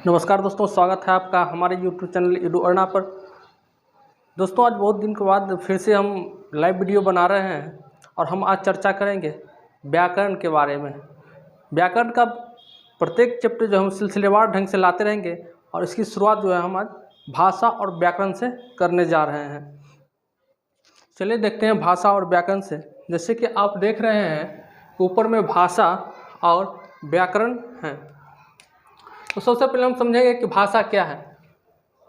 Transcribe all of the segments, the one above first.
नमस्कार दोस्तों, स्वागत है आपका हमारे YouTube चैनल एडू अर्णा पर। दोस्तों, आज बहुत दिन के बाद फिर से हम लाइव वीडियो बना रहे हैं और हम आज चर्चा करेंगे व्याकरण के बारे में। व्याकरण का प्रत्येक चैप्टर जो हम सिलसिलेवार ढंग से लाते रहेंगे और इसकी शुरुआत जो है हम आज भाषा और व्याकरण से करने जा रहे हैं। चलिए देखते हैं भाषा और व्याकरण से। जैसे कि आप देख रहे हैं ऊपर में भाषा और व्याकरण है। तो सबसे पहले हम समझेंगे कि भाषा क्या है।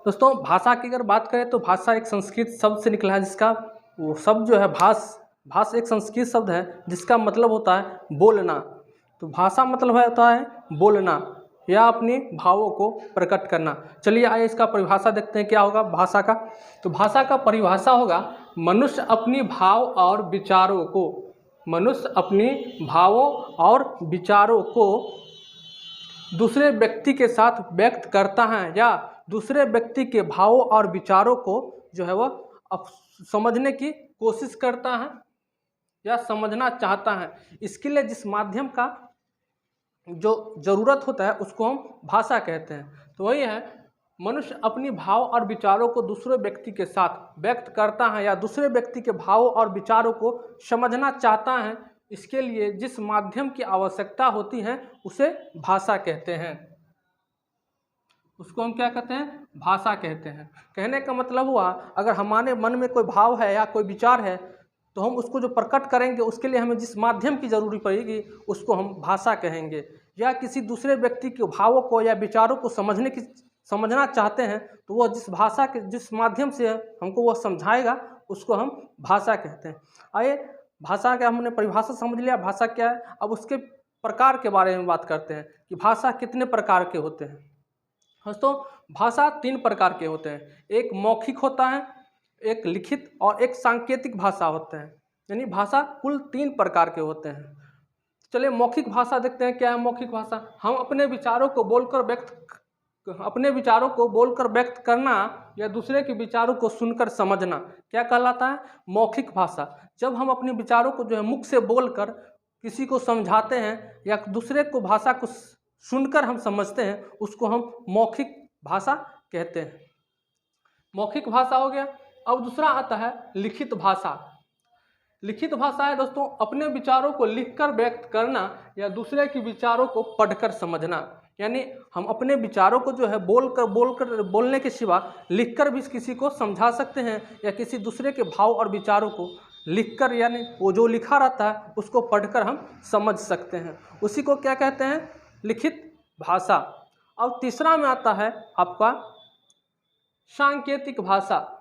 दोस्तों, भाषा की अगर बात करें तो भाषा एक संस्कृत शब्द से निकला है, जिसका वो शब्द जो है भाष एक संस्कृत शब्द है जिसका मतलब होता है बोलना। तो भाषा मतलब होता है बोलना या अपनी भावों को प्रकट करना। चलिए आइए इसका परिभाषा देखते हैं क्या होगा भाषा का। तो भाषा का परिभाषा होगा मनुष्य अपनी भाव और विचारों को दूसरे व्यक्ति के साथ व्यक्त करता है या दूसरे व्यक्ति के भावों और विचारों को जो है वह समझने की कोशिश करता है या समझना चाहता है। इसके लिए जिस माध्यम का जो ज़रूरत होता है उसको हम भाषा कहते हैं। तो वही है, मनुष्य अपनी भाव और विचारों को दूसरे व्यक्ति के साथ व्यक्त करता है या दूसरे व्यक्ति के भावों और विचारों को समझना चाहता है। इसके लिए जिस माध्यम की आवश्यकता होती है उसे भाषा कहते हैं। उसको हम क्या कहते हैं? भाषा कहते हैं। कहने का मतलब हुआ, अगर हमारे मन में कोई भाव है या कोई विचार है तो हम उसको जो प्रकट करेंगे उसके लिए हमें जिस माध्यम की जरूरी पड़ेगी उसको हम भाषा कहेंगे। या किसी दूसरे व्यक्ति के भावों को या विचारों को समझना चाहते हैं तो वह जिस माध्यम से हमको वह समझाएगा उसको हम भाषा कहते हैं। आइए, भाषा का हमने परिभाषा समझ लिया, भाषा क्या है। अब उसके प्रकार के बारे में बात करते हैं कि भाषा कितने प्रकार के होते हैं। दोस्तों, भाषा 3 प्रकार के होते हैं। एक मौखिक होता है, एक लिखित और एक सांकेतिक भाषा होते हैं। यानी भाषा कुल 3 प्रकार के होते हैं। चलिए मौखिक भाषा देखते हैं। क्या है मौखिक भाषा? हम अपने विचारों को बोलकर व्यक्त करना या दूसरे के विचारों को सुनकर समझना क्या कहलाता है? मौखिक भाषा। जब हम अपने विचारों को जो है मुख से बोलकर किसी को समझाते हैं या दूसरे को भाषा को सुनकर हम समझते हैं उसको हम मौखिक भाषा कहते हैं। मौखिक भाषा हो गया। अब दूसरा आता है लिखित भाषा। लिखित भाषा है दोस्तों अपने विचारों को लिखकर व्यक्त करना या दूसरे के विचारों को पढ़कर समझना। यानी हम अपने विचारों को जो है बोलने के सिवा लिखकर भी किसी को समझा सकते हैं या किसी दूसरे के भाव और विचारों को लिखकर, यानी वो जो लिखा रहता है उसको पढ़कर हम समझ सकते हैं। उसी को क्या कहते हैं? लिखित भाषा। अब तीसरा में आता है आपका सांकेतिक भाषा।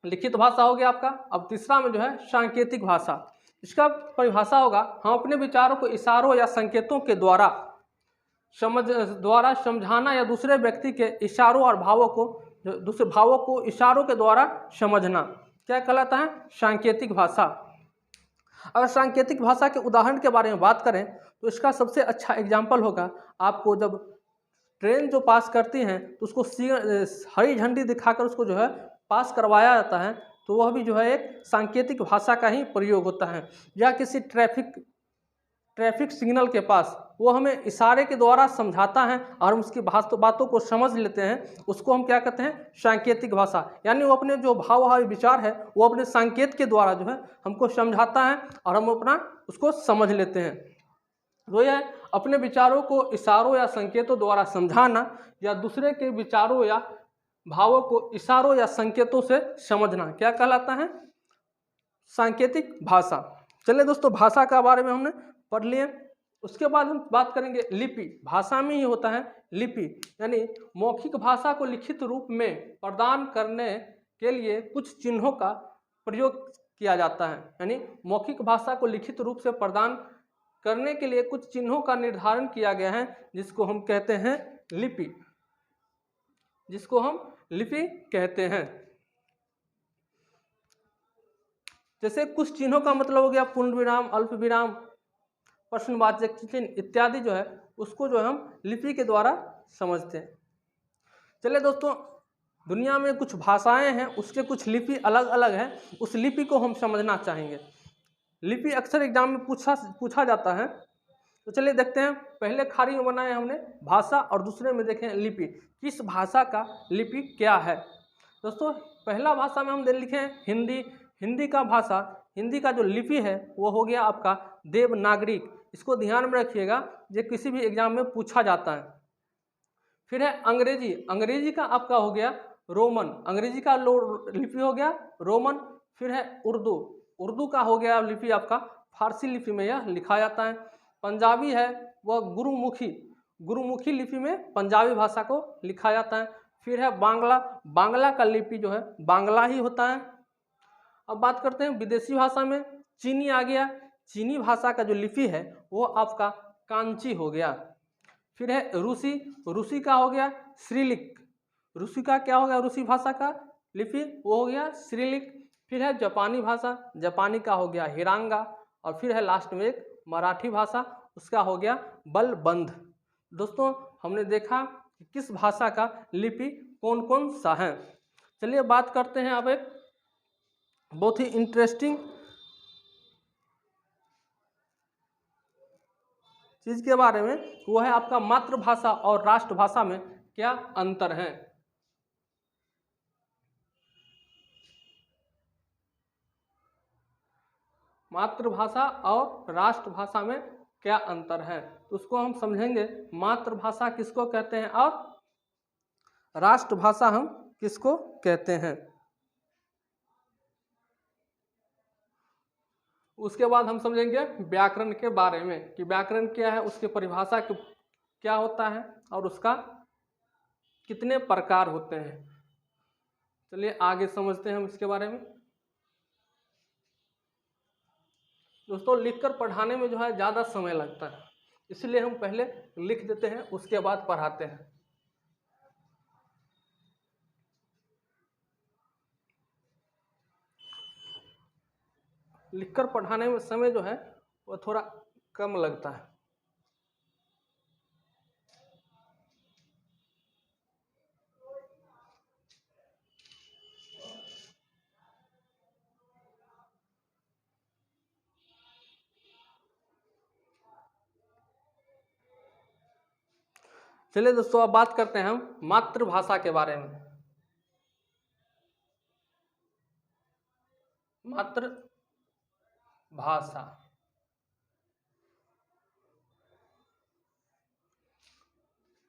लिखित भाषा हो गया आपका। अब तीसरा में जो है सांकेतिक भाषा। इसका परिभाषा होगा हम अपने विचारों को इशारों या संकेतों के द्वारा समझाना या दूसरे व्यक्ति के इशारों और दूसरे भावों को इशारों के द्वारा समझना क्या कहलाता है? सांकेतिक भाषा। अगर सांकेतिक भाषा के उदाहरण के बारे में बात करें तो इसका सबसे अच्छा एग्जाम्पल होगा, आपको जब ट्रेन जो पास करती हैं तो उसको हरी झंडी दिखाकर उसको जो है पास करवाया जाता है, तो वह भी जो है एक सांकेतिक भाषा का ही प्रयोग होता है। या किसी ट्रैफिक सिग्नल के पास वो हमें इशारे के द्वारा समझाता है और हम उसकी बातों को समझ लेते हैं, उसको हम क्या कहते हैं? सांकेतिक भाषा। यानी वो अपने जो भाव और विचार है वो अपने संकेत के द्वारा जो है हमको समझाता है और हम उसको समझ लेते हैं। तो यह है अपने विचारों को इशारों या संकेतों द्वारा समझाना या दूसरे के विचारों या भावों को इशारों या संकेतों से समझना क्या कहलाता है? सांकेतिक भाषा। चलिए दोस्तों, भाषा के बारे में हमने पढ़ लिए। उसके बाद हम बात करेंगे लिपि। भाषा में ही होता है लिपि। यानी मौखिक भाषा को लिखित रूप में प्रदान करने के लिए कुछ चिन्हों का प्रयोग किया जाता है। यानी मौखिक भाषा को लिखित रूप से प्रदान करने के लिए कुछ चिन्हों का निर्धारण किया गया है जिसको हम कहते हैं लिपि। कहते हैं। जैसे कुछ चिन्हों का मतलब हो गया पूर्ण विराम, अल्प विराम, प्रश्नवाचक चिन्ह इत्यादि जो है उसको जो हम लिपि के द्वारा समझते हैं। चलिए दोस्तों, दुनिया में कुछ भाषाएं हैं उसके कुछ लिपि अलग अलग हैं, उस लिपि को हम समझना चाहेंगे। लिपि अक्सर एग्जाम में पूछा जाता है। तो चलिए देखते हैं, पहले खाड़ी में बनाए हमने भाषा और दूसरे में देखें लिपि। किस भाषा का लिपि क्या है दोस्तों? पहला भाषा में हम लिखे हैं हिंदी। हिंदी का भाषा, हिंदी का जो लिपि है वो हो गया आपका देवनागरिक। इसको ध्यान में रखिएगा, ये किसी भी एग्जाम में पूछा जाता है। फिर है अंग्रेजी। अंग्रेजी का आपका हो गया रोमन, अंग्रेजी का लिपि हो गया रोमन। फिर है उर्दू। उर्दू का हो गया लिपि आपका फारसी लिपि में यह लिखा जाता है। पंजाबी है वह गुरुमुखी, गुरुमुखी लिपि में पंजाबी भाषा को लिखा जाता है। फिर है बांग्ला। बांग्ला का लिपि जो है बांग्ला ही होता है। अब बात करते हैं विदेशी भाषा में, चीनी आ गया। चीनी भाषा का जो लिपि है वो आपका कांची हो गया। फिर है रूसी। रूसी का हो गया सिरिलिक। रूसी का क्या हो गया, रूसी भाषा का लिपि वो हो गया सिरिलिक। फिर है जापानी भाषा। जापानी का हो गया हिरांगा। और फिर है लास्ट में एक मराठी भाषा, उसका हो गया बलबंध। दोस्तों हमने देखा कि किस भाषा का लिपि कौन कौन सा है। चलिए बात करते हैं अब एक बहुत ही इंटरेस्टिंग चीज के बारे में, वो है आपका मातृभाषा और राष्ट्रभाषा में क्या अंतर है। मातृभाषा और राष्ट्रभाषा में क्या अंतर है, तो उसको हम समझेंगे। मातृभाषा किसको कहते हैं और राष्ट्रभाषा हम किसको कहते हैं। उसके बाद हम समझेंगे व्याकरण के बारे में कि व्याकरण क्या है, उसकी परिभाषा क्या होता है और उसका कितने प्रकार होते हैं। चलिए आगे समझते हैं हम इसके बारे में। दोस्तों लिखकर पढ़ाने में जो है ज़्यादा समय लगता है, इसलिए हम पहले लिख देते हैं उसके बाद पढ़ाते हैं। लिखकर पढ़ाने में समय जो है वो थोड़ा कम लगता है। चलिए दोस्तों अब बात करते हैं हम मातृभाषा के बारे में। मातृभाषा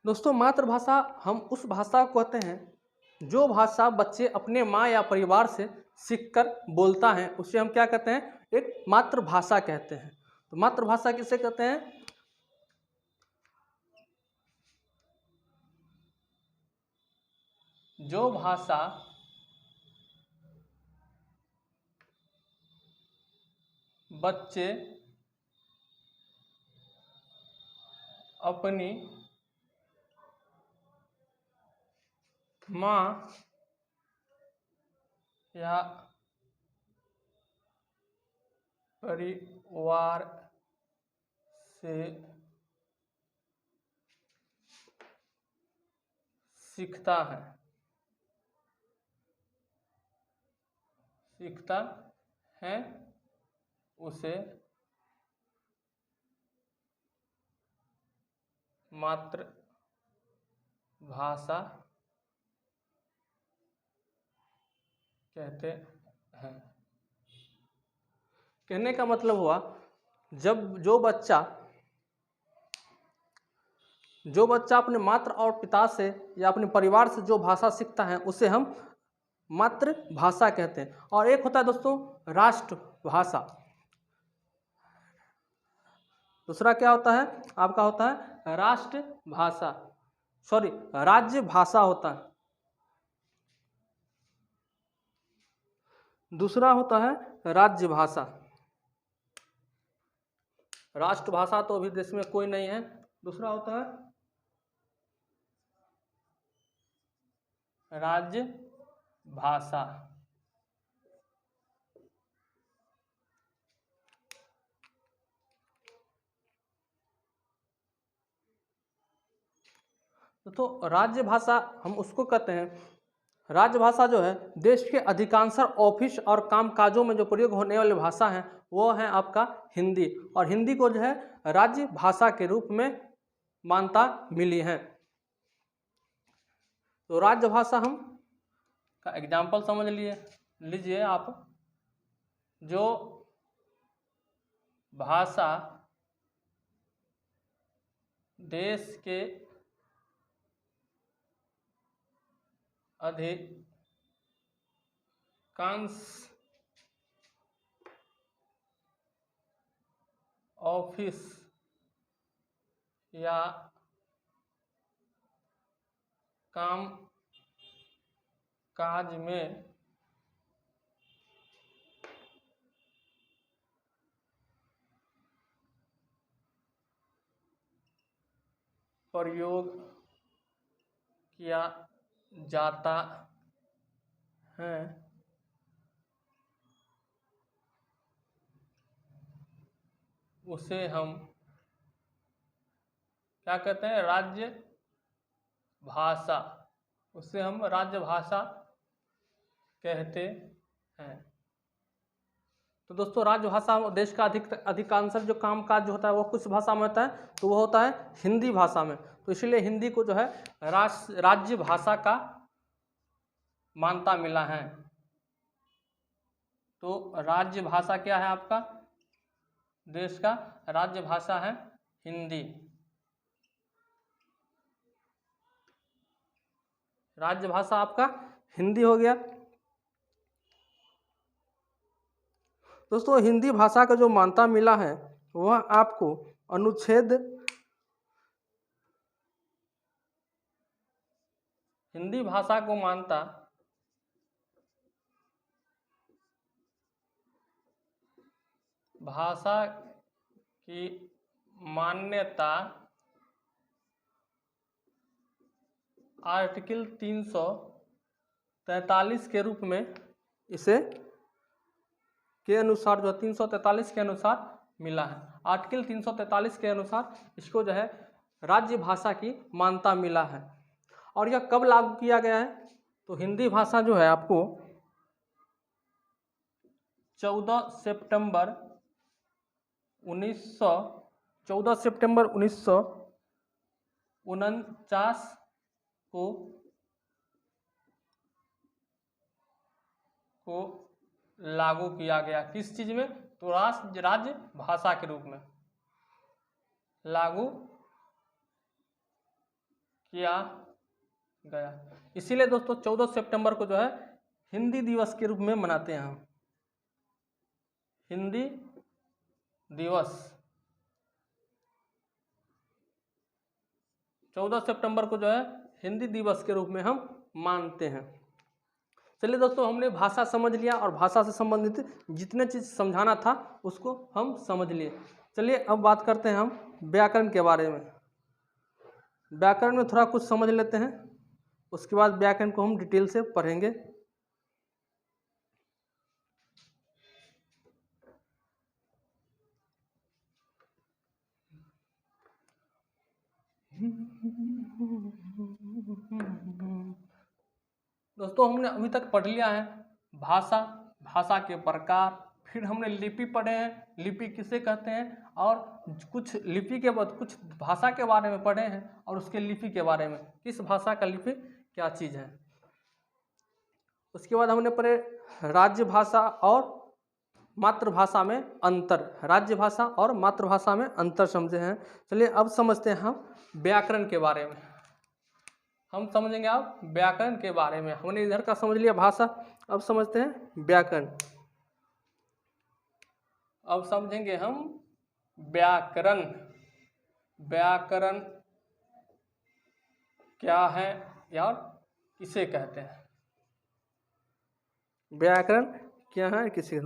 दोस्तों, मातृभाषा हम उस भाषा को कहते हैं जो भाषा बच्चे अपने माँ या परिवार से सीखकर बोलता है, उसे हम क्या कहते हैं, एक मातृभाषा कहते हैं। तो मातृभाषा किसे कहते हैं? जो भाषा बच्चे अपनी माँ या परिवार से सीखता है उसे मातृभाषा कहते हैं। कहने का मतलब हुआ जब जो बच्चा अपने मात्र और पिता से या अपने परिवार से जो भाषा सीखता है उसे हम मातृभाषा कहते हैं। और एक होता है दोस्तों राष्ट्रभाषा। दूसरा क्या होता है आपका, होता है राष्ट्रभाषा, सॉरी राज्य भाषा होता है। दूसरा होता है राज्य भाषा। राष्ट्रभाषा तो अभी देश में कोई नहीं है। दूसरा होता है राज्य भाषा। तो राज्य भाषा हम उसको कहते हैं, राजभाषा जो है देश के अधिकांश ऑफिस और कामकाजों में जो प्रयोग होने वाली भाषा है वो है आपका हिंदी, और हिंदी को जो है राज्य भाषा के रूप में मान्यता मिली है। तो राजभाषा हम का एग्जाम्पल समझ लीजिए आप, जो भाषा देश के अधिकांश ऑफिस या काम काज में प्रयोग किया जाता है, उसे हम क्या कहते हैं? राज्य भाषा। उसे हम राज्य भाषा कहते हैं। तो दोस्तों राजभाषा देश का अधिकांश जो कामकाज जो होता है वो किस भाषा में होता है? तो वो होता है हिंदी भाषा में। तो इसलिए हिंदी को जो है राज्य भाषा का मान्यता मिला है। तो राज्य भाषा क्या है आपका? देश का राज्य भाषा है हिंदी। राज्य भाषा आपका हिंदी हो गया। दोस्तों हिंदी भाषा का जो मान्यता मिला है वह आपको अनुच्छेद हिंदी भाषा को मान्यता भाषा की मान्यता आर्टिकल 343 के रूप में इसे के अनुसार जो 343 के अनुसार मिला है। आर्टिकल 343 के अनुसार इसको जो है राज्य भाषा की मान्यता मिला है। और यह कब लागू किया गया है? तो हिंदी भाषा जो है आपको 14 सितंबर 1949 को लागू किया गया। किस चीज में? तो राज्य भाषा के रूप में लागू किया गया। इसीलिए दोस्तों 14 सितंबर को जो है हिंदी दिवस के रूप में मनाते हैं हम। हिंदी दिवस 14 सितंबर को जो है हिंदी दिवस के रूप में हम मानते हैं। चलिए दोस्तों हमने भाषा समझ लिया और भाषा से संबंधित जितने चीज़ समझाना था उसको हम समझ लिए। चलिए अब बात करते हैं हम व्याकरण के बारे में। व्याकरण में थोड़ा कुछ समझ लेते हैं, उसके बाद व्याकरण को हम डिटेल से पढ़ेंगे। दोस्तों हमने अभी तक पढ़ लिया है भाषा, भाषा के प्रकार, फिर हमने लिपि पढ़े हैं, लिपि किसे कहते हैं, और कुछ लिपि के बाद कुछ भाषा के बारे में पढ़े हैं और उसके लिपि के बारे में, किस भाषा का लिपि क्या चीज़ है। उसके बाद हमने पढ़े राज्य भाषा और मातृभाषा में अंतर, राज्य भाषा और मातृभाषा में अंतर समझे हैं। चलिए अब समझते हैं हम व्याकरण के बारे में। हम समझेंगे अब व्याकरण के बारे में। हमने इधर का समझ लिया भाषा, अब समझते हैं व्याकरण। अब समझेंगे हम व्याकरण। व्याकरण क्या है या किसे कहते हैं? व्याकरण क्या है, किसे?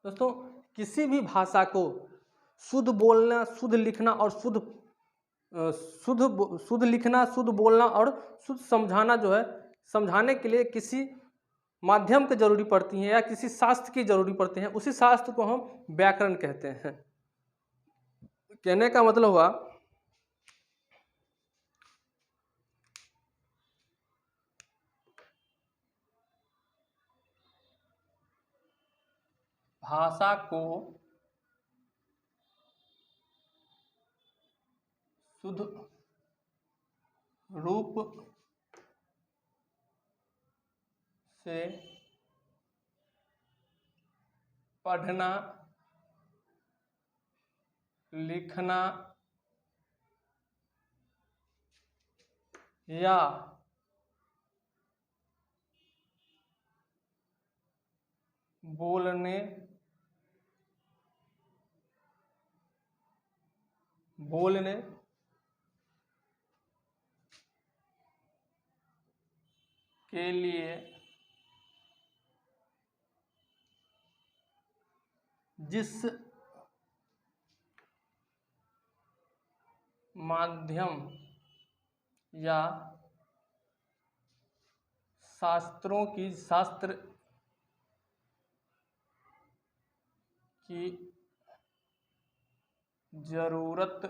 दोस्तों किसी भी भाषा को शुद्ध बोलना, शुद्ध लिखना और शुद्ध लिखना, शुद्ध बोलना और शुद्ध समझाना जो है, समझाने के लिए किसी माध्यम की जरूरी पड़ती है या किसी शास्त्र की जरूरी पड़ती है, उसी शास्त्र को हम व्याकरण कहते हैं। कहने का मतलब हुआ भाषा को शुद्ध रूप से पढ़ना, लिखना या बोलने के लिए जिस माध्यम या शास्त्र की जरूरत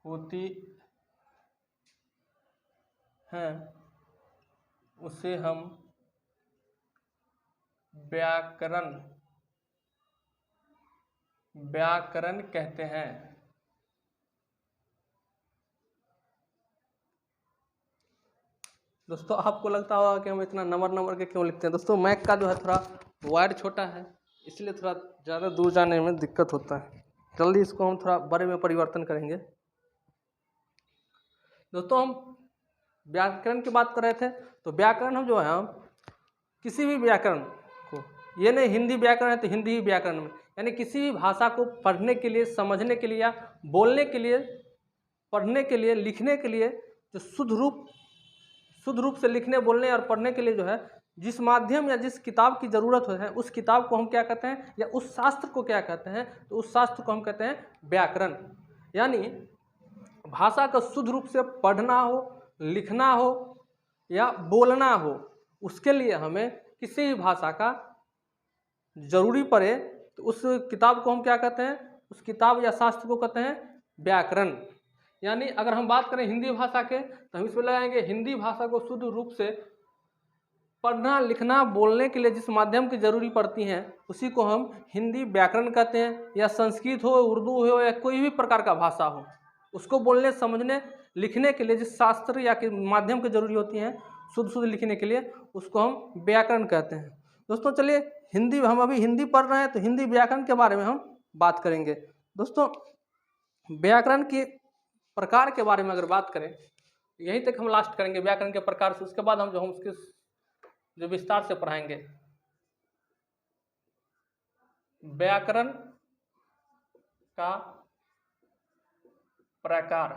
होती है उसे हम व्याकरण कहते हैं। दोस्तों आपको लगता होगा कि हम इतना नंबर के क्यों लिखते हैं। दोस्तों मैक का जो है थोड़ा वायर छोटा है, इसलिए थोड़ा ज़्यादा दूर जाने में दिक्कत होता है। जल्दी इसको हम थोड़ा बड़े में परिवर्तन करेंगे। दोस्तों हम व्याकरण की बात कर रहे थे, तो व्याकरण हम जो है हम किसी भी व्याकरण को, ये नहीं हिंदी व्याकरण है तो हिंदी ही व्याकरण में, यानी किसी भी भाषा को पढ़ने के लिए, समझने के लिए या बोलने के लिए, पढ़ने के लिए, लिखने के लिए जो शुद्ध रूप से लिखने, बोलने और पढ़ने के लिए जो है जिस माध्यम या जिस किताब की ज़रूरत है उस किताब को हम क्या कहते हैं, या उस शास्त्र को क्या कहते हैं, तो उस शास्त्र को हम कहते हैं व्याकरण। यानी भाषा का शुद्ध रूप से पढ़ना हो, लिखना हो या बोलना हो, उसके लिए हमें किसी भी भाषा का जरूरी पड़े तो उस किताब को हम क्या कहते हैं, उस किताब या शास्त्र को कहते हैं व्याकरण। यानी अगर हम बात करें हिंदी भाषा के, तो हम इसमें लगाएंगे हिंदी भाषा को शुद्ध रूप से पढ़ना, लिखना, बोलने के लिए जिस माध्यम की जरूरी पड़ती हैं उसी को हम हिंदी व्याकरण कहते हैं। या संस्कृत हो, उर्दू हो या कोई भी प्रकार का भाषा हो, उसको बोलने, समझने, लिखने के लिए जिस शास्त्र या के माध्यम की जरूरी होती हैं शुद्ध लिखने के लिए, उसको हम व्याकरण कहते हैं। दोस्तों चलिए हिंदी, हम अभी हिंदी पढ़ रहे हैं तो हिंदी व्याकरण के बारे में हम बात करेंगे। दोस्तों व्याकरण के प्रकार के बारे में अगर बात करें, यहीं तक हम लास्ट करेंगे व्याकरण के प्रकार से, उसके बाद हम उसके जो विस्तार से पढ़ाएंगे। व्याकरण का प्रकार,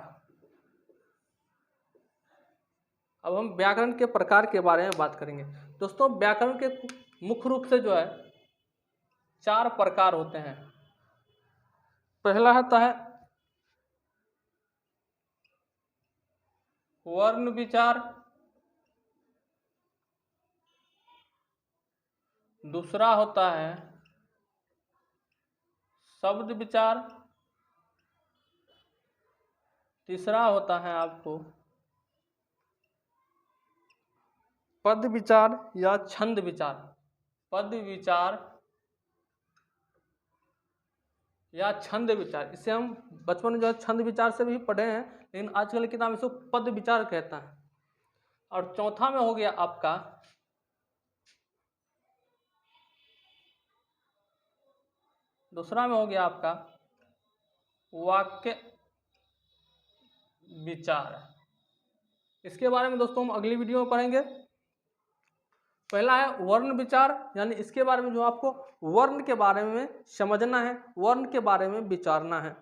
अब हम व्याकरण के प्रकार के बारे में बात करेंगे। दोस्तों व्याकरण के मुख्य रूप से जो है 4 प्रकार होते हैं। पहला होता है वर्ण विचार, दूसरा होता है शब्द विचार, तीसरा होता है आपको पद विचार या छंद विचार। पद विचार या छंद विचार, इसे हम बचपन में जो है छंद विचार से भी पढ़े हैं, लेकिन आजकल की किताब इसको पद विचार कहता है। और चौथा में हो गया आपका दूसरा में हो गया आपका वाक्य विचार। इसके बारे में दोस्तों हम अगली वीडियो में पढ़ेंगे। पहला है वर्ण विचार, यानी इसके बारे में जो आपको वर्ण के बारे में समझना है, वर्ण के बारे में विचारना है।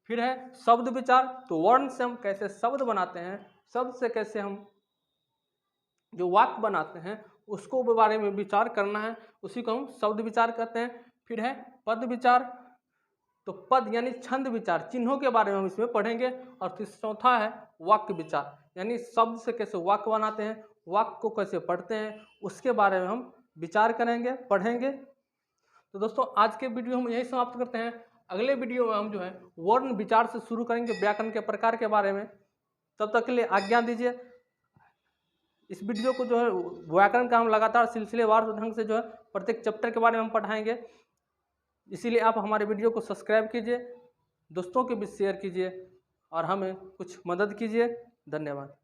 फिर है शब्द विचार, तो वर्ण से हम कैसे शब्द बनाते हैं, शब्द से कैसे हम जो वाक्य बनाते हैं उसको के बारे में विचार करना है, उसी को हम शब्द विचार कहते हैं। फिर है पद विचार, तो पद यानी छंद विचार, चिन्हों के बारे में हम इसमें पढ़ेंगे। और चौथा है वाक्य विचार, यानी शब्द से कैसे वाक्य बनाते हैं, वाक्य को कैसे पढ़ते हैं, उसके बारे में हम विचार करेंगे, पढ़ेंगे। तो दोस्तों आज के वीडियो हम यही समाप्त करते हैं। अगले वीडियो में हम जो है वर्ण विचार से शुरू करेंगे व्याकरण के प्रकार के बारे में। तब तक के लिए आज्ञा दीजिए। इस वीडियो को जो है व्याकरण का हम लगातार सिलसिलेवार ढंग से जो है प्रत्येक चैप्टर के बारे में हम पढ़ाएंगे। इसीलिए आप हमारे वीडियो को सब्सक्राइब कीजिए, दोस्तों के बीच शेयर कीजिए और हमें कुछ मदद कीजिए। धन्यवाद।